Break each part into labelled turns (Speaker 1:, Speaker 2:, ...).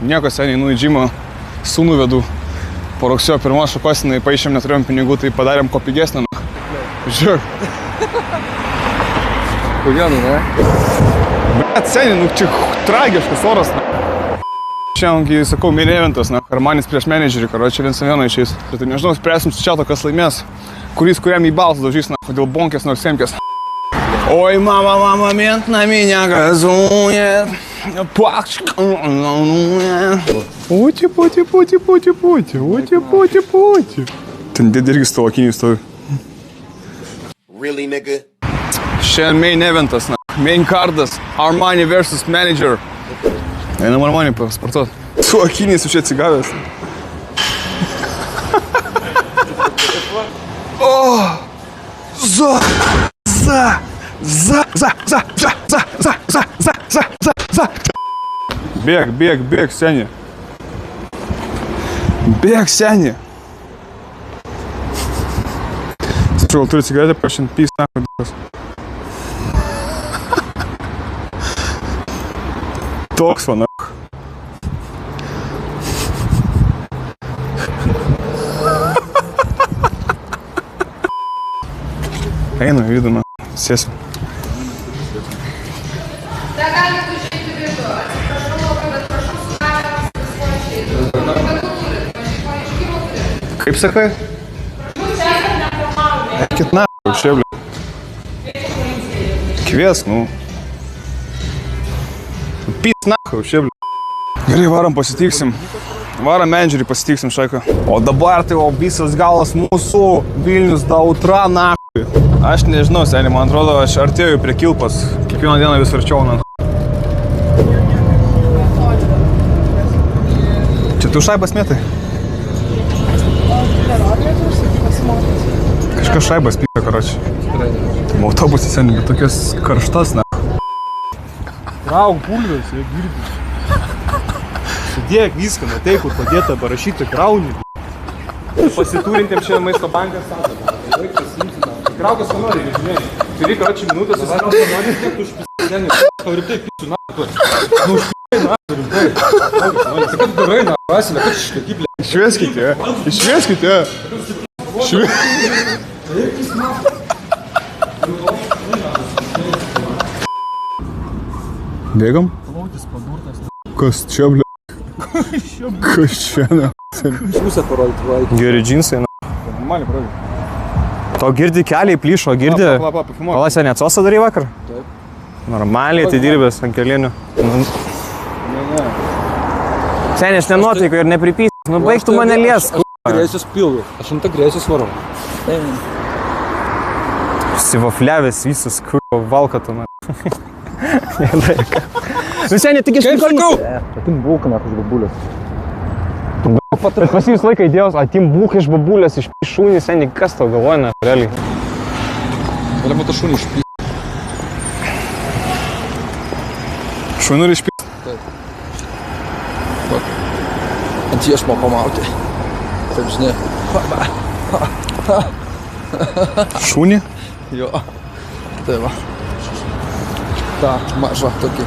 Speaker 1: Nieko seniai, į džimą, sūnų vedu. Po rugsėjo pirmos šakos, paaišėm, neturėjom pinigų, tai padarėm ko pigesnę. Žiūrėk.
Speaker 2: Kodėl, ne?
Speaker 1: Bet seniai, čia tragiškas oras. Šiandien, sakau, main eventas, Armanis prieš menedžerį, čia 1-1 išeis. Tai nežinau, spręsim su čiato, kas laimės, kuriam į balsą daužys, dėl bonkės nors semkės. Oi, mama, mėnt namį negazuoja. Puti. Ten dėdė irgi stovakiniai stovi.
Speaker 3: Really, nigga?
Speaker 1: Šiandien main eventas, main cardas, Armani versus manager. Einam Armani pasportuot. Su akiniais čia atsigavęs. Bėg, seni. Bėg, seni. Atsiprašau, turi cigaretę, pašint pys, nakas. Toks, va, Einu, vidų, sėsiu. Kaip sakai? Ekit na, šiablė. Kvies, Pys na, šiablė. Gerai, varom pasitiksim. Varom menedžerį pasitiksim, šaiko. O dabar tai visas galas mūsų Vilnius Dautra, na. Aš nežinau, seniai, man atrodo, aš artėju prie Kilpos. Kiekvieną dieną vis arčiau, Čia tu šaibas mėtai? Kažkas šaibas pyta, karoči. Autobusai seniai, bet tokios karštas,
Speaker 2: Krauk bulvės, jie girdi. Sudėk viską, matai, kur padėta parašyti kraunį. Pasitūrintėm šiandien maisto bankas sąsą. Kraukas, ko nori, žinai. Turi, karoči, minutės, susikrauk, ko nori, kiek tu užpisėdėnį. Tau rimtai pisiu, tu. Užpisėdėnį, rimtai. Sakai, tu darai, Vasilė, kad šitokį, ble.
Speaker 1: Išvieskite. Bėgam?
Speaker 2: Plautis padurtas.
Speaker 1: Kas čia, ble? Kas čia,
Speaker 2: Pusę parodyti, vai.
Speaker 1: Geri džinsai,
Speaker 2: Normaliai parodyti.
Speaker 1: Tau girdi keliai plyšo, girdi? Palasė neatsosą darai vakar?
Speaker 2: Taip.
Speaker 1: Normaliai, tai dirbęs ant kelinių.
Speaker 2: Ne.
Speaker 1: Seniai, aš nenuotaiko ir nepripys. Baig tu mane liesk.
Speaker 2: Aš agresijos pilvu. Aš ant agresijos varau.
Speaker 1: Sivofliavęs visas, valka tu, Seniai, tik iš
Speaker 2: sakau? Atim būk, iš babulės.
Speaker 1: Bet pas jūs laiką įdėjos, atim būk iš babulės, iš šūnį, seniai, kas tau galvoja, realiai?
Speaker 2: Galima tą šūnį išpys.
Speaker 1: Šūnų ir išpys?
Speaker 2: Taip. Ant iešmo pamauti. Taip, žinai.
Speaker 1: Šūnį?
Speaker 2: Jo. Tai va. Ta, maža tokį.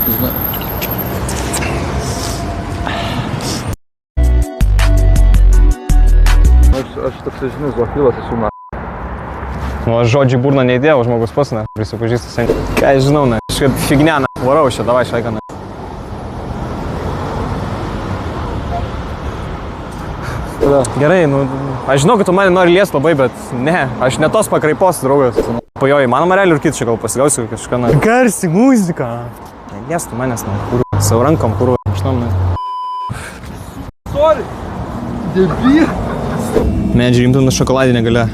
Speaker 2: Žinai. Aš toks, žinai, zofilas esu,
Speaker 1: Nu, aš žodžiai burną neįdėjau, žmogus pats, prisipažįstu seniai. Ką aš žinau, kažkaip fignia, varau čia, davai šaika, Gerai, aš žinau, kad tu mane nori liest labai, bet ne, aš ne tos pakraipos draugas. Pajoj, įmanoma realiai ir kitą čia gal pasigausiu kažką, Garsi muzika. Liestų manęs, savo rankom, ašnom,
Speaker 2: Sorry! Debil!
Speaker 1: Menedžerį imtum šokoladinę galę.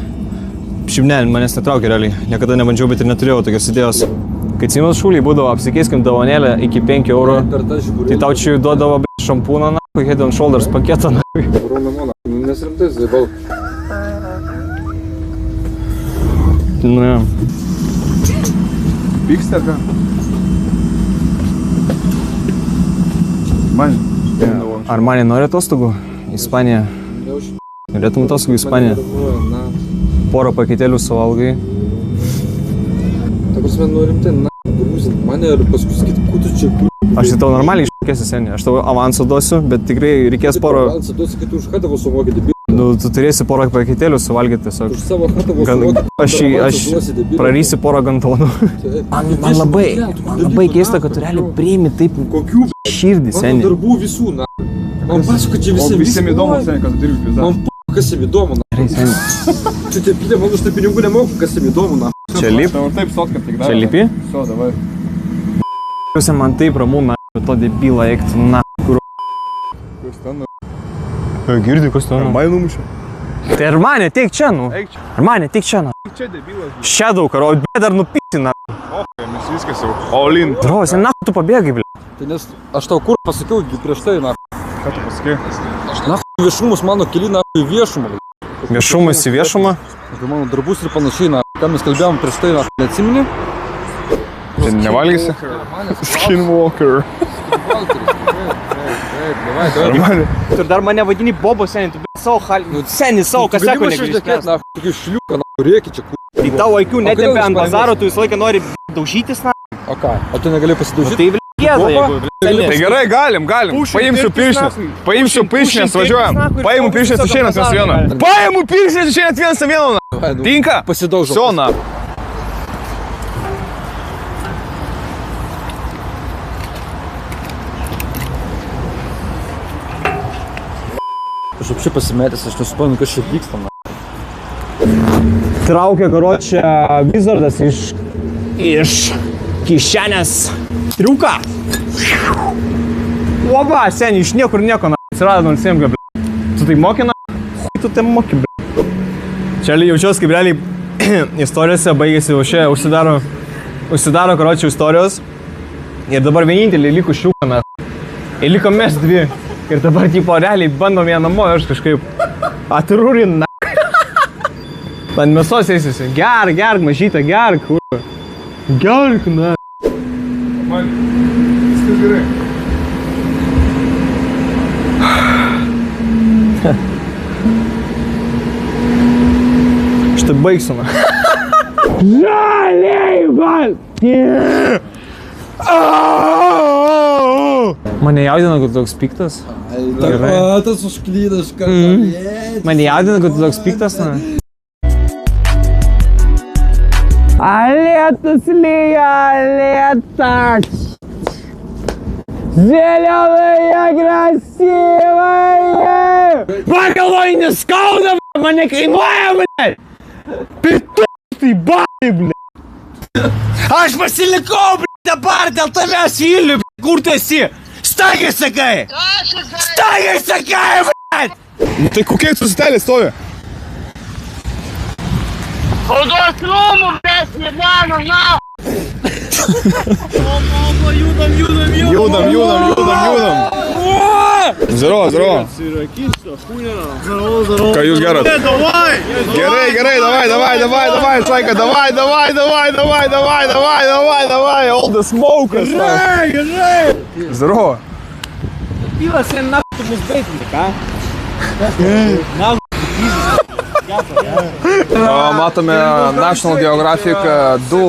Speaker 1: Šiaip ne, manęs netraukia realiai. Niekada nebandžiau, bet ir neturėjau tokios idėjos. Kai cinos šūliai būdavo, apsikeiskim dovanėlę iki 5 eurų, tai tau čia duodavo šampūną, Head and Shoulders paketą,
Speaker 2: Nes rimtai, zaibal.
Speaker 1: Nu, jo. Pyksta, ką? Ar mane nori atostogų? Ispanija. Norėtum atostogų į Ispaniją? Porą paketėlių suvalgai.
Speaker 2: Ta prasme, rimtai, grūzint mane ir paskui sakyti, kuo tu čia.
Speaker 1: Aš tai tau normaliai
Speaker 3: Kėsi seniai, aš tau avansą duosiu, bet tikrai reikės porą...
Speaker 4: Avansą duosiu, kad tu už Hatavą suvoki, debil.
Speaker 3: Nu, tu turėsi porą paketėlių suvalgyti tiesiog.
Speaker 4: Už savo Hatavą suvoki,
Speaker 3: Aš prarysiu porą gantonų. Man labai keista, kad tu realiai priimi taip
Speaker 4: kokių
Speaker 3: širdį
Speaker 4: mano
Speaker 3: seniai.
Speaker 4: darbų visų, na. Man pasako, čia
Speaker 1: Visiems įdomu, seniai, kad tu dirbi.
Speaker 4: Man kas jam įdomu, na.
Speaker 3: Gerai, seniai.
Speaker 4: Čia tie pilė, man už tai pinigų nemoku, kas jam įdomu, na.
Speaker 3: Čia lip?
Speaker 1: Taip, sotka tik dar.
Speaker 3: Čia lipi?
Speaker 1: So, davai.
Speaker 3: Jūs man taip ramu, na, to debylą eiktų, na, kur...
Speaker 1: Kas ten?
Speaker 3: Girdi, kas ten?
Speaker 1: Armai numušė.
Speaker 3: Tai ar mane, teik čia, nu.
Speaker 1: Eik čia.
Speaker 3: Ar mane, teik čia, na.
Speaker 1: Čia debilas.
Speaker 3: Shadow, karo, bet dar nupyti, na.
Speaker 1: Mes viskas jau. All-in.
Speaker 3: Drovas, na, tu pabėgai, bl.
Speaker 4: Tai nes aš tau kur pasakiau prieš tai, na.
Speaker 1: Ką tu pasakai?
Speaker 4: Na, viešumus mano keli, na, į viešumą.
Speaker 3: Viešumas į viešumą.
Speaker 4: Apie mano darbus ir panašiai, na. Ką mes kalbėjom prieš tai, na, neatsimeni?
Speaker 1: Čia nevalgysi? Skinwalker. Armani.
Speaker 3: Tu dar mane vadini Bobo seniai, tu bet savo halį, seniai savo kaseko negrįžtės.
Speaker 4: Na, tokį šliuką, na, rėki čia, kur.
Speaker 3: Tai tavo IQ netempė ant bazaro, tu visą laiką nori daužytis, na.
Speaker 4: O ką? O tu negali pasidaužyti?
Speaker 3: Tai gėda, jeigu...
Speaker 1: Tai gerai, galim. Paimsiu piršnes. Paimsiu piršnes, važiuojam. Paimu piršnes išeinant vienas vieną. Paimu piršnes išeinant vienas vieną. Tinka?
Speaker 4: Pasidaužau.
Speaker 1: Sona.
Speaker 4: Aš apšiai pasimetęs, aš nesuprantu, kas čia vyksta, na.
Speaker 3: Traukia, karočią, Wizardas iš kišenės triuką. Oba, seniai, iš niekur nieko, na. Atsirado 07, bl. Tu tai moki, na? Tu tai moki, bl. Čia jaučiuos, kaip realiai istorijose baigėsi, užsidaro, karočią, istorijos. Ir dabar vienintelį liko šliuką, na. Ir liko mes dvi. Ir dabar, tipo, realiai bandom ją namo, aš kažkaip atrūrin, na. Ant mėsos eisiusi. Gerk, mažytė, gerk, kurva. Gerk, na.
Speaker 1: Man, viskas gerai.
Speaker 3: Aš tai baigsiu, na. Žaliai, man! Mane jaudina, kad tu toks piktas.
Speaker 4: Tas užklydas, kad
Speaker 3: Mane jaudina, kad tu toks piktas, na. Lietus lyja, lietas. Zėliavoje grasyvoje. Pagalvoj, neskauda, mane kainuoja, bl. Pitu, tai bai, bl. Aš pasilikau, bl, dabar dėl tavęs Vilnių, bl. Kur tu esi? Stagiai sakai! Stagiai sakai, bl.
Speaker 1: Tai kokie tu sustelė stovi?
Speaker 5: Spaudos rūmų, mes nemano, na!
Speaker 1: Judam. Zdrovo. Ką jūs gerat? Gerai, davai, Čaika, davai, all the smokers. Gerai. Zdrovo.
Speaker 3: Pilas ir naktų mus baitinti, ką?
Speaker 1: Matome National Geographic, du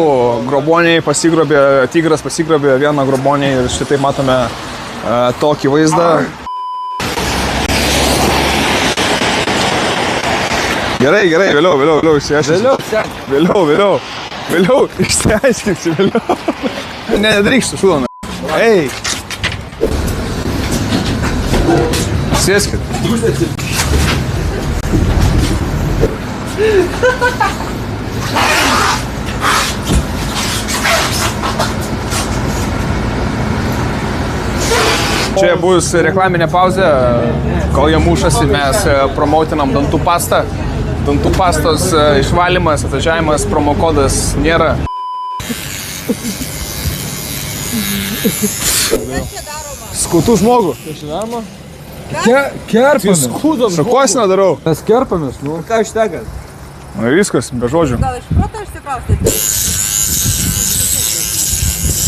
Speaker 1: groboniai pasigrobė, tigras pasigrobė vieną grobonį ir šitaip matome tokį vaizdą. Gerai, vėliau išsiaiškinsi. Vėliau išsiaiškinsi, vėliau. Nedrykštų šūdome. Ei! Sėskit. Čia bus reklaminė pauzė, kol jie mušasi, mes promautinam dantų pastą. Dantų pastos išvalymas, atvažiavimas, promokodas nėra. Skutų žmogų.
Speaker 4: Kerpamės.
Speaker 1: Su kosina darau.
Speaker 4: Mes kerpamės, nu.
Speaker 3: Ką ištekat?
Speaker 1: Na viskas, be žodžių.
Speaker 5: Gal iš proto išsikraustėte?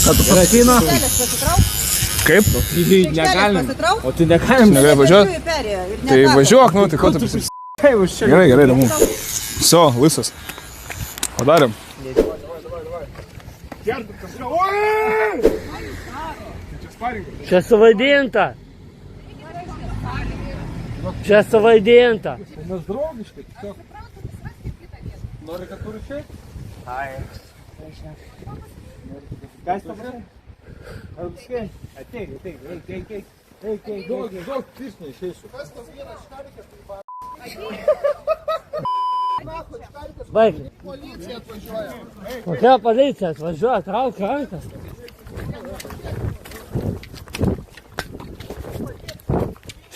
Speaker 3: Ką tu pasakina?
Speaker 5: Kelias pasitrauk?
Speaker 1: Kaip?
Speaker 3: Negalim.
Speaker 5: Pasitrauk?
Speaker 3: O tai negalim.
Speaker 1: Negali važiuoti? Tai važiuok, nu, tai ko tu pasis... Gerai, damu. So, visas. Padarėm.
Speaker 5: Čia suvaidinta. Čia suvaidinta.
Speaker 2: Mes draugiškai, tiesiog. Nori, kad turi šiaip? Kas tau prašai? Ar biškai? Ateik. Daug piršniai išeisiu.
Speaker 5: Baig. Kokia policija atvažiuoja, trauk rankas.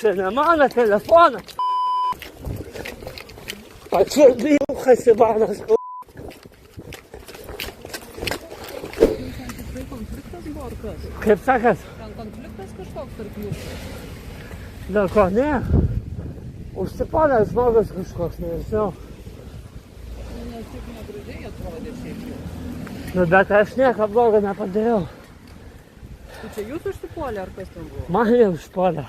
Speaker 5: Čia ne mano telefonas. Pačirdėjau Hasibanas. Kaip sakas?
Speaker 6: Ten konfliktas kažkoks tarp jūsų.
Speaker 5: Dėl ko ne? Užsiponęs žmogus kažkoks, nežinau.
Speaker 6: Nes tik negražiai atrodė šiaip jau.
Speaker 5: Nu, bet aš nieko blogo nepadariau.
Speaker 6: Tai čia jūs užsipuolė ar kas ten buvo?
Speaker 5: Mane užpuolė.